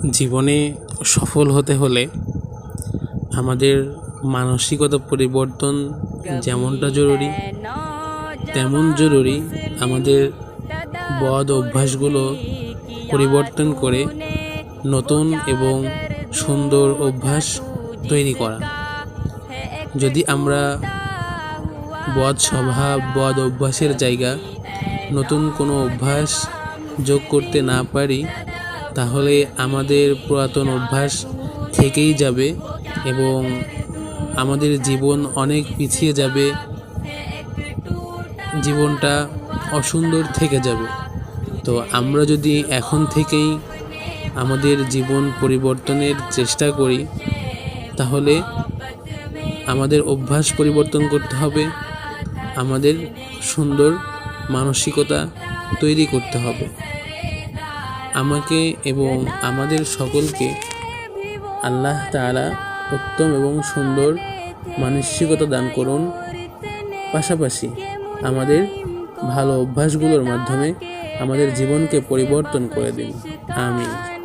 জীবনে সফল হতে হলে আমাদের মানসিকতা পরিবর্তন যেমনটা জরুরি, তেমন জরুরি আমাদের বদ অভ্যাসগুলো পরিবর্তন করে নতুন এবং সুন্দর অভ্যাস তৈরি করা। যদি আমরা বদ স্বভাব, বদ অভ্যাসের জায়গা নতুন কোনো অভ্যাস যোগ করতে না পারি, তাহলে আমাদের পুরাতন অভ্যাস থেকেই যাবে এবং আমাদের জীবন অনেক পিছিয়ে যাবে, জীবনটা অসুন্দর থেকে যাবে। তো আমরা যদি এখন থেকেই আমাদের জীবন পরিবর্তনের চেষ্টা করি, তাহলে আমাদের অভ্যাস পরিবর্তন করতে হবে, আমাদের সুন্দর মানসিকতা তৈরি করতে হবে। আমাকে এবং আমাদের সকলকে আল্লাহ তাআলা উত্তম এবং সুন্দর মানসিকতা দান করুন। পাশাপাশি আমাদের ভালো অভ্যাসগুলোর মাধ্যমে আমাদের জীবনকে পরিবর্তন করে দিন। আমিন।